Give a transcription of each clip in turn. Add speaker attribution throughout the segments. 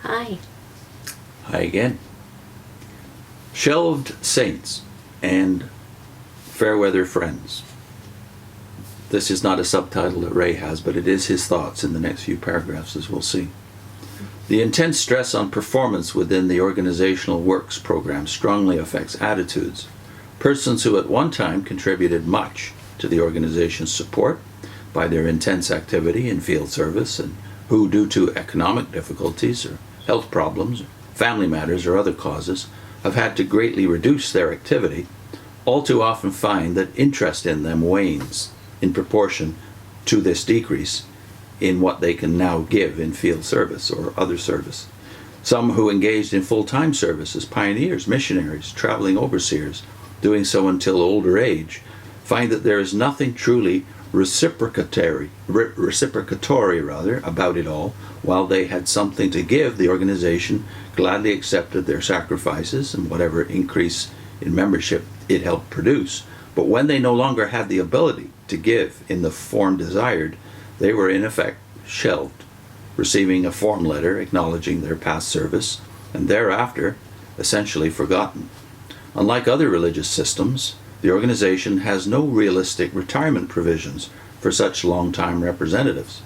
Speaker 1: Hi.
Speaker 2: Hi again. Shelved saints and fair weather friends. This is not a subtitle that Ray has, but it is his thoughts in the next few paragraphs, as we'll see. The intense stress on performance within the organizational works program strongly affects attitudes. Persons who at one time contributed much to the organization's support by their intense activity in field service, and who, due to economic difficulties or health problems, family matters, or other causes, have had to greatly reduce their activity, all too often find that interest in them wanes in proportion to this decrease in what they can now give in field service or other service. Some who engaged in full-time service as pioneers, missionaries, traveling overseers, doing so until older age, find that there is nothing truly reciprocatory about it all. While they had something to give, the organization gladly accepted their sacrifices and whatever increase in membership it helped produce. But when they no longer had the ability to give in the form desired, they were in effect shelved, receiving a form letter acknowledging their past service, and thereafter essentially forgotten. Unlike other religious systems, the organization has no realistic retirement provisions for such long-time representatives.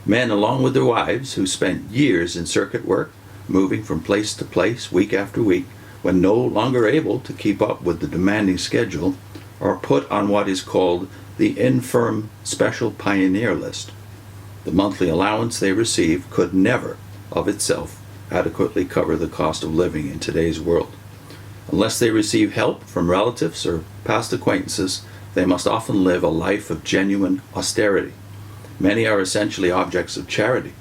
Speaker 2: Men, along with their wives, who spent years in circuit work, moving from place to place week after week, when no longer able to keep up with the demanding schedule, are put on what is called the infirm special pioneer list. The monthly allowance they receive could never, of itself, adequately cover the cost of living in today's world. Unless they receive help from relatives or past acquaintances, they must often live a life of genuine austerity. Many are essentially objects of charity.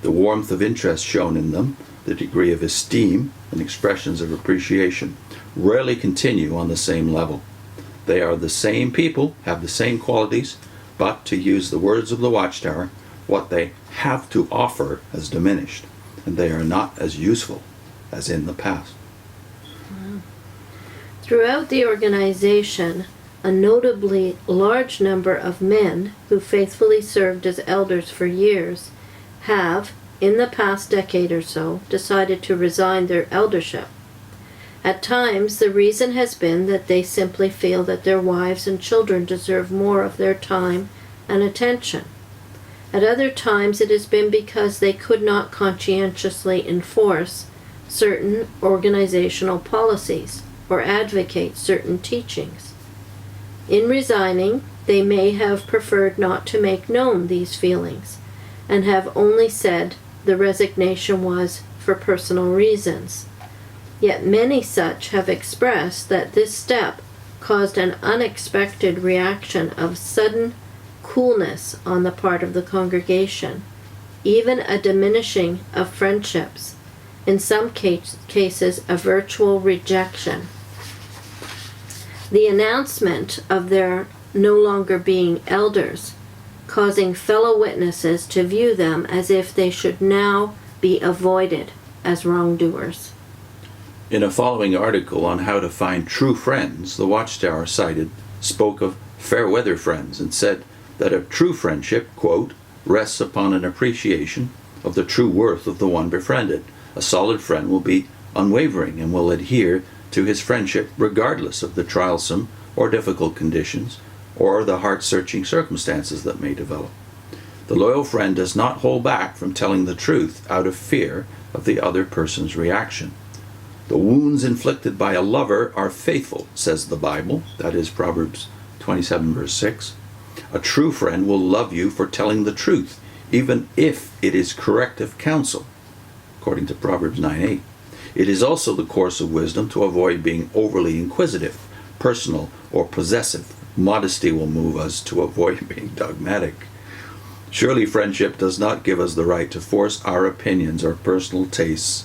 Speaker 2: The warmth of interest shown in them, the degree of esteem and expressions of appreciation rarely continue on the same level. They are the same people, have the same qualities, but, to use the words of the Watchtower, what they have to offer has diminished, and they are not as useful as in the past.
Speaker 1: Throughout the organization, a notably large number of men who faithfully served as elders for years have, in the past decade or so, decided to resign their eldership. At times, the reason has been that they simply feel that their wives and children deserve more of their time and attention. At other times, it has been because they could not conscientiously enforce certain organizational policies or advocate certain teachings. In resigning, they may have preferred not to make known these feelings and have only said the resignation was for personal reasons. Yet many such have expressed that this step caused an unexpected reaction of sudden coolness on the part of the congregation, even a diminishing of friendships, in some cases a virtual rejection. The announcement of their no longer being elders, causing fellow witnesses to view them as if they should now be avoided as wrongdoers.
Speaker 2: In a following article on how to find true friends, the Watchtower spoke of fair weather friends and said that a true friendship, quote, rests upon an appreciation of the true worth of the one befriended. A solid friend will be unwavering and will adhere to his friendship regardless of the trialsome or difficult conditions or the heart-searching circumstances that may develop. The loyal friend does not hold back from telling the truth out of fear of the other person's reaction. The wounds inflicted by a lover are faithful, says the Bible. That is Proverbs 27, verse 6. A true friend will love you for telling the truth, even if it is corrective counsel, according to Proverbs 9:8. It is also the course of wisdom to avoid being overly inquisitive, personal, or possessive. Modesty will move us to avoid being dogmatic. Surely friendship does not give us the right to force our opinions or personal tastes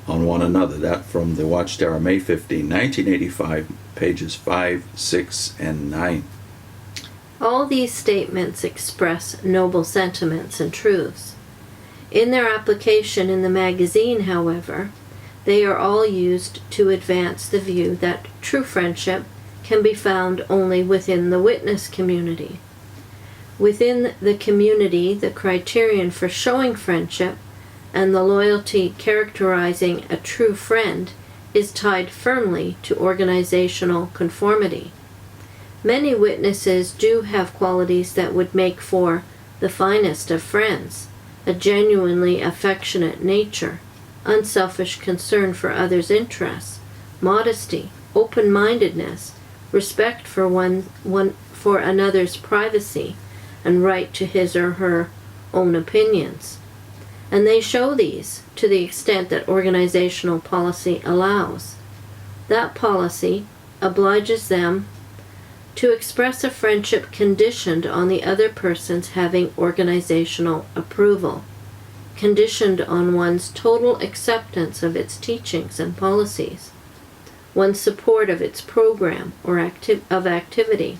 Speaker 2: on one another. That from the Watchtower, May 15, 1985, pages 5, 6, and 9.
Speaker 1: All these statements express noble sentiments and truths. In their application in the magazine, however, they are all used to advance the view that true friendship can be found only within the witness community. Within the community, the criterion for showing friendship and the loyalty characterizing a true friend is tied firmly to organizational conformity. Many witnesses do have qualities that would make for the finest of friends: a genuinely affectionate nature, unselfish concern for others' interests, modesty, open-mindedness, respect for for another's privacy, and right to his or her own opinions. And they show these to the extent that organizational policy allows. That policy obliges them to express a friendship conditioned on the other person's having organizational approval, conditioned on one's total acceptance of its teachings and policies, one's support of its program or activity.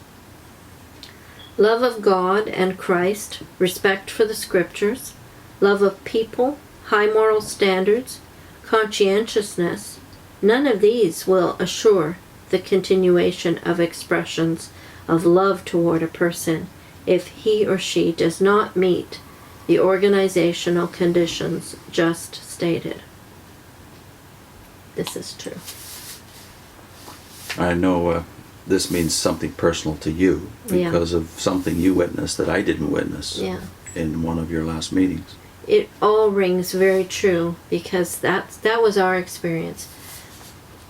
Speaker 1: Love of God and Christ, respect for the scriptures, love of people, high moral standards, conscientiousness, none of these will assure the continuation of expressions of love toward a person if he or she does not meet the organizational conditions just stated. This is true.
Speaker 2: I know this means something personal to you because of something you witnessed that I didn't witness in one of your last meetings.
Speaker 1: It all rings very true because that was our experience.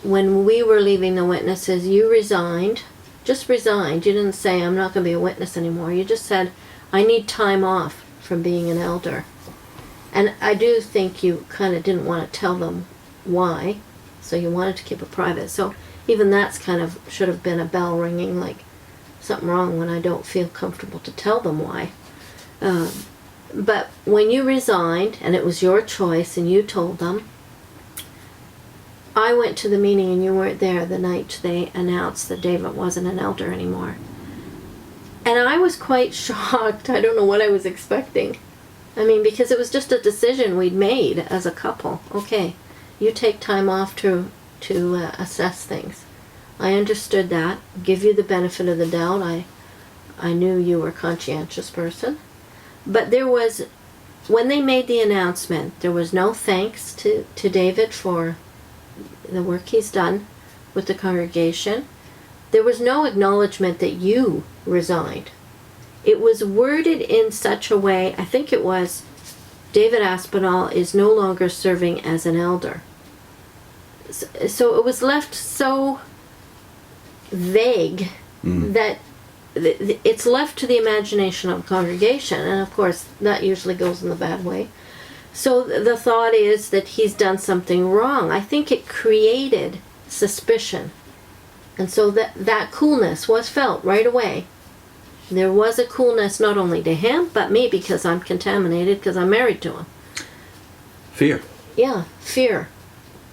Speaker 1: When we were leaving the witnesses, you resigned, just resigned. You didn't say, I'm not going to be a witness anymore. You just said, I need time off from being an elder. And I do think you kind of didn't want to tell them why, so you wanted to keep it private. So even that's kind of should have been a bell ringing, like something wrong when I don't feel comfortable to tell them why. But when you resigned, and it was your choice, and you told them, I went to the meeting and you weren't there the night they announced that David wasn't an elder anymore. And I was quite shocked. I don't know what I was expecting. I mean, because it was just a decision we'd made as a couple. Okay, you take time off to assess things. I understood that. Give you the benefit of the doubt. I knew you were a conscientious person. But there was, when they made the announcement, there was no thanks to David for the work he's done with the congregation. There was no acknowledgement that you resigned. It was worded in such a way, I think it was, David Aspinall is no longer serving as an elder. So it was left so vague that it's left to the imagination of the congregation, and of course that usually goes in the bad way. So the thought is that he's done something wrong. I think it created suspicion. And so that coolness was felt right away. There was a coolness not only to him, but me, because I'm contaminated, because I'm married to him.
Speaker 2: Fear.
Speaker 1: Yeah, fear.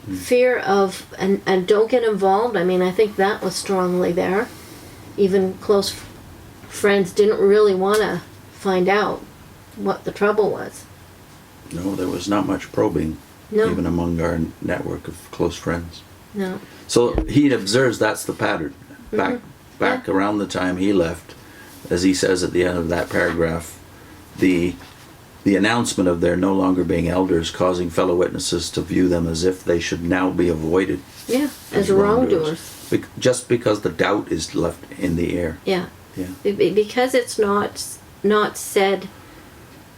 Speaker 1: Fear of, and don't get involved. I mean, I think that was strongly there. Even close friends didn't really want to find out what the trouble was.
Speaker 2: No, there was not much probing, even among our network of close friends.
Speaker 1: No.
Speaker 2: So he observes that's the pattern. Back around the time he left, as he says at the end of that paragraph, the announcement of their no longer being elders causing fellow witnesses to view them as if they should now be avoided.
Speaker 1: Yeah, as wrongdoers.
Speaker 2: Just because the doubt is left in the air.
Speaker 1: Yeah.
Speaker 2: Yeah.
Speaker 1: Because it's not said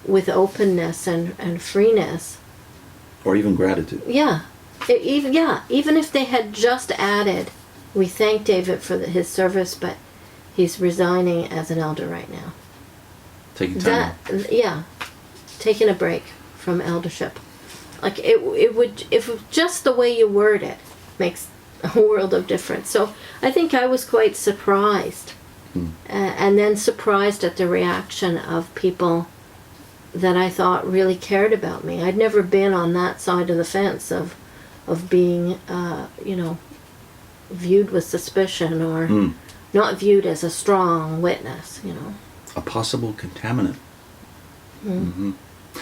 Speaker 1: with openness and freeness.
Speaker 2: Or even gratitude.
Speaker 1: Yeah. Even if they had just added, we thank David for his service, but he's resigning as an elder right now.
Speaker 2: Taking time off.
Speaker 1: Yeah. Taking a break from eldership. Like it would, if just the way you word it makes a world of difference. So I think I was quite surprised. And then surprised at the reaction of people that I thought really cared about me. I'd never been on that side of the fence of being, viewed with suspicion or not viewed as a strong witness,
Speaker 2: A possible contaminant.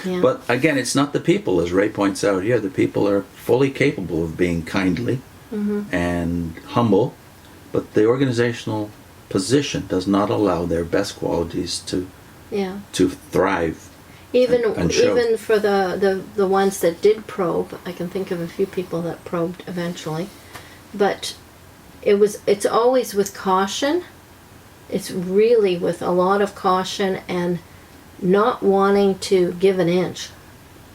Speaker 1: Yeah.
Speaker 2: But again, it's not the people, as Ray points out here. The people are fully capable of being kindly and humble, but the organizational position does not allow their best qualities to thrive.
Speaker 1: Even
Speaker 2: and show.
Speaker 1: even for the ones that did probe, I can think of a few people that probed eventually, but it's always with caution. It's really with a lot of caution and not wanting to give an inch,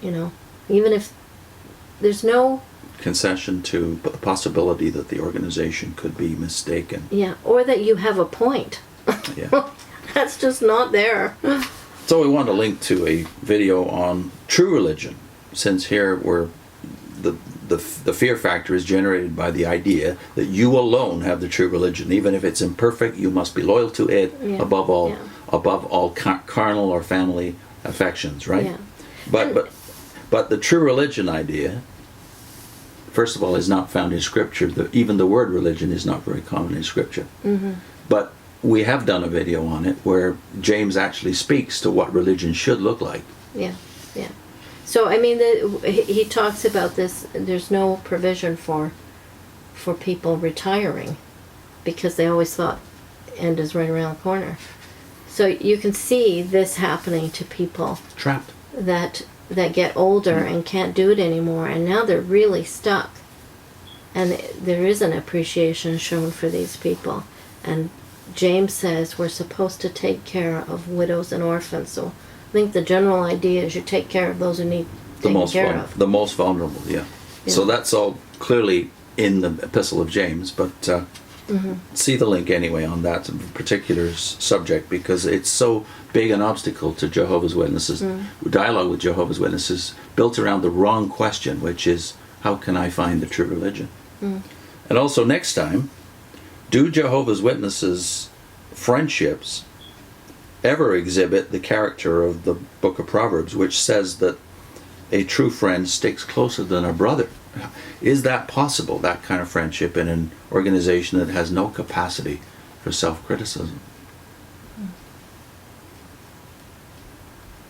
Speaker 1: even if there's no
Speaker 2: concession to the possibility that the organization could be mistaken.
Speaker 1: yeah, or that you have a point.
Speaker 2: Yeah.
Speaker 1: That's just not there.
Speaker 2: So we want to link to a video on true religion, since here the fear factor is generated by the idea that you alone have the true religion. Even if it's imperfect, you must be loyal to it above all carnal or family affections, right?
Speaker 1: Yeah.
Speaker 2: But the true religion idea, first of all, is not found in Scripture. Even the word religion is not very common in Scripture. Mm-hmm. But we have done a video on it where James actually speaks to what religion should look like.
Speaker 1: Yeah, yeah. So, I mean, he talks about this, there's no provision for people retiring because they always thought end is right around the corner. So you can see this happening to people.
Speaker 2: Trapped.
Speaker 1: That get older and can't do it anymore, and now they're really stuck. And there is an appreciation shown for these people. And James says we're supposed to take care of widows and orphans. So I think the general idea is you take care of those who need taken care of.
Speaker 2: The most vulnerable, yeah. So that's all clearly in the Epistle of James, but see the link anyway on that particular subject, because it's so big an obstacle to Jehovah's Witnesses. Dialogue with Jehovah's Witnesses built around the wrong question, which is, how can I find the true religion? And also next time, do Jehovah's Witnesses friendships ever exhibit the character of the book of Proverbs, which says that a true friend sticks closer than a brother? Is that possible, that kind of friendship in an organization that has no capacity for self-criticism?